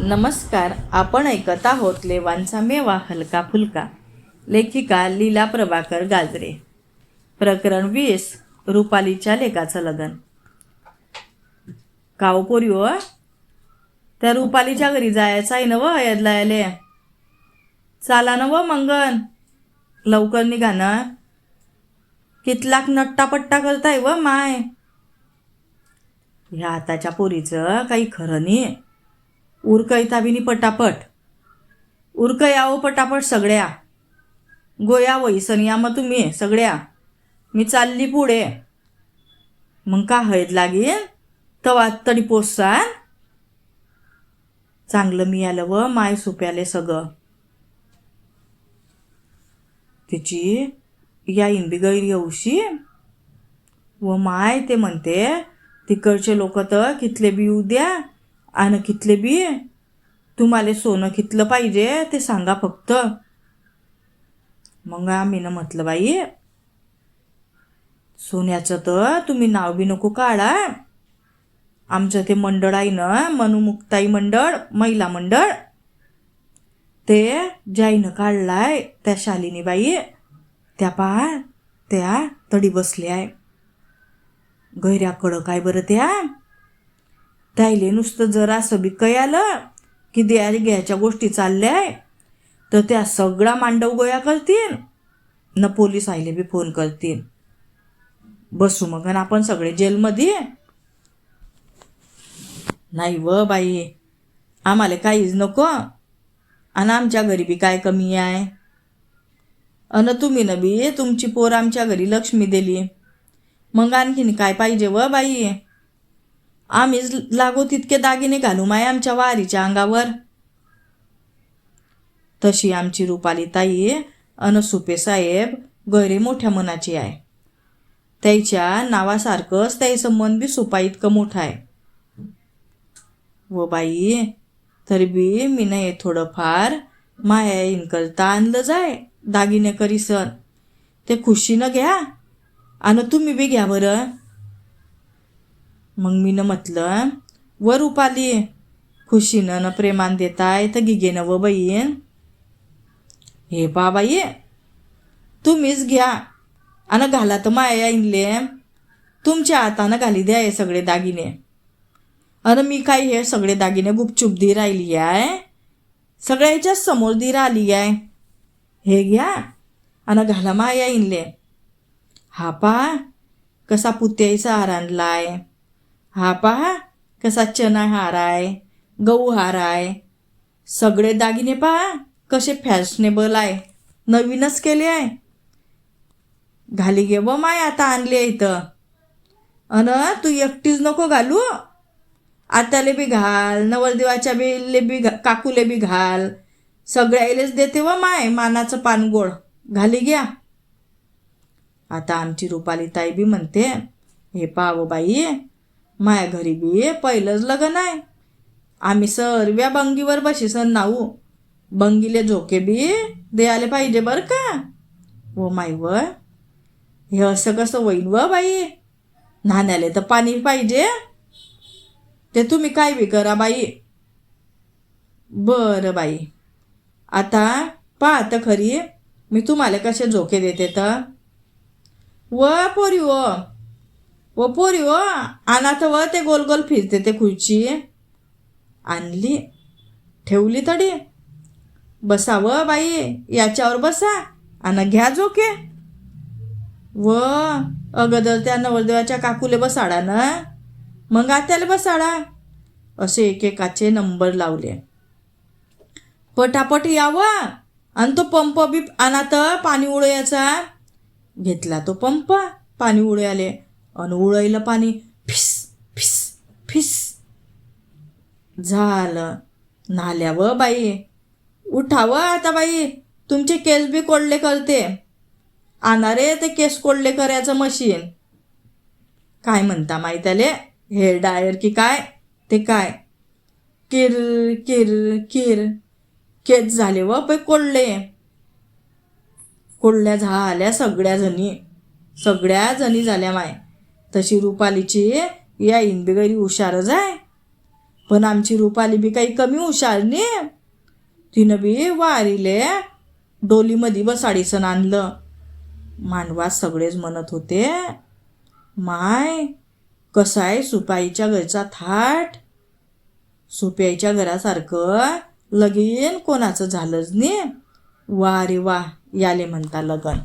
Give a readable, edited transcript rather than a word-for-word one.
नमस्कार. आपण ऐकत आहोत लेवांचा मेवा हलका फुलका. लेखिका लीला प्रभाकर गाजरे. प्रकरण 20. रुपालीच्या लेकाचं लग्न. काव पोरी हो, त्या रुपालीच्या घरी जायचं आहे ना व यदलायले. चाला ना व मंगन, लवकर निघा ना. कितलाक नट्टापट्टा करताय व माय. ह्या आताच्या पोरीचं काही खरं नाही. उरकयता बी पटापट उरकयावं पटापट सगळ्या. गोया वैसन या मग तुम्ही सगळ्या. मी चालली पुढे. मग का हळद लागेल तवा तडी पोचसान. चांगलं मी आलं व माय सुप्याले सगळं. तिची याईन बी गैर येऊशी व माय ते म्हणते तिकडचे लोक तर कितले बी येऊ द्या आणि कितले बी. तुम्हाला सोनं कितलं पाहिजे ते सांगा फक्त. मग आम्ही ना म्हटलं बाई सोन्याचं तर तुम्ही नाव बी नको काढा. आमचं ते मंडळ आहे ना, मनुमुक्ताई मंडळ, महिला मंडळ, ते ज्याईनं काढलाय त्या शालिनी बाई, त्या पहा त्या तडी बसल्या आहे. गैऱ्याकडं काय बरं त्याईले नुसतं जरा असं बी काही आलं की घ्यायच्या गोष्टी चालल्याय तर त्या सगळा मांडव गोया करतील न पोलीस आईले बी फोन करतील. बसू मग आपण सगळे जेलमध्ये. नाही व बाई, आम्हाला काहीच नको. आणि आमच्या घरी बी काय कमी आहे. अन तुम्ही न बी तुमची पोर आमच्या घरी लक्ष्मी दिली. मग आणखीन काय पाहिजे व बाई. आम्हीच लागो तितके दागिने घालू माय आमच्या वारीच्या अंगावर. तशी आमची रुपाली ताई अन सुपे साहेब गैरे मोठ्या मनाची आहे. त्याच्या नावासारखंच त्याचं मन बी सुपा इतकं मोठं आहे. व बाई तरी बी मी नाही थोडंफार माया करता आणलं जाय दागिने करीसन. ते खुशीनं घ्या आणि तुम्ही बी घ्या बरं. मग मी न म्हटलं व रुपाली खुशीनं न प्रेमान देताय तर गिगेनं व बहीण. हे पा बाई तुम्हीच घ्या आणि घाला तर माया इंले. तुमच्या हातानं घाली द्या हे सगळे दागिने. आणि मी काय हे सगळे दागिने गुपचूप दी राहिली आहे, सगळ्याच्याच समोर दी राहिली आहे. हे घ्या आणि घाला माया इंले. हा पहा कसा पुत्याईचा हार आणलाय. हा पहा कसा चना हार आहे, गहू हार आहे. सगळे दागिने पहा कसे फॅशनेबल आहे, नवीनच केले आहे. घाली घे व माय आता आणली आहे इथं. अन तू एकटीच नको घालू, आत्याले बी घाल, नवरदेवाच्या बेले बी काकूले बी घाल. सगळ्यालेच देते व माय मानाचं पानगोळ. घाली घ्या. आता आमची रुपाली ताई बी म्हणते हे पाव बाई माया घरी बी पहिलंच लग्न आहे. आम्ही सर्व्या बंगीवर बशीसन नाऊ. बंगीले झोके बी द्यायला पाहिजे बरं का. व माई व हे असं कसं होईन व बाई. नाण्याले तर पाणी पाहिजे. ते तुम्ही काय बी करा बाई. बरं बाई आता पाहत खरी मी तुम्हाला कसे झोके देते तर. व पोरी व पोरी व अनाथ व ते गोल गोल फिरते ते खुर्ची. आणली ठेवली तडी. बसा व बाई याच्यावर बसा आणि घ्या झोके. व अगोदर त्या नवरदेवाच्या काकूले बसाडा ना, मग आत्याला बसाडा. असे एकेकाचे नंबर लावले. पटापट यावं. आणि तो पंप बी अनाथ पाणी उडयाचा. घेतला तो पंप, पाणी उडयाले अन उडयलं पाणी. फिस फिस फिस झालं. नाल्या व बाई उठावं आता बाई. तुमचे केस बी कोल्डे करते. आणारे ते केस कोल्डे करायचं मशीन. काय म्हणता माही त्याले, हेअर ड्रायर की काय ते काय. किर किर किर केस झाले व पै कोल्डे. कोल्ड्या झाल्या सगळ्या जणी झाल्या माय. तशी रुपालीची या इंबिगरी हुशारच आहे. पण आमची रुपाली बी काही कमी हुशार नाही. तिनं बी वारीले डोलीमध्ये बसाडीसन आणलं. मांडवात सगळेच म्हणत होते, माय कसा आहे सुपाईच्या घरचा थाट. सुप्याईच्या घरासारखं लगीन कोणाचं झालंच नाही. वा रे वा, याले म्हणता लगन.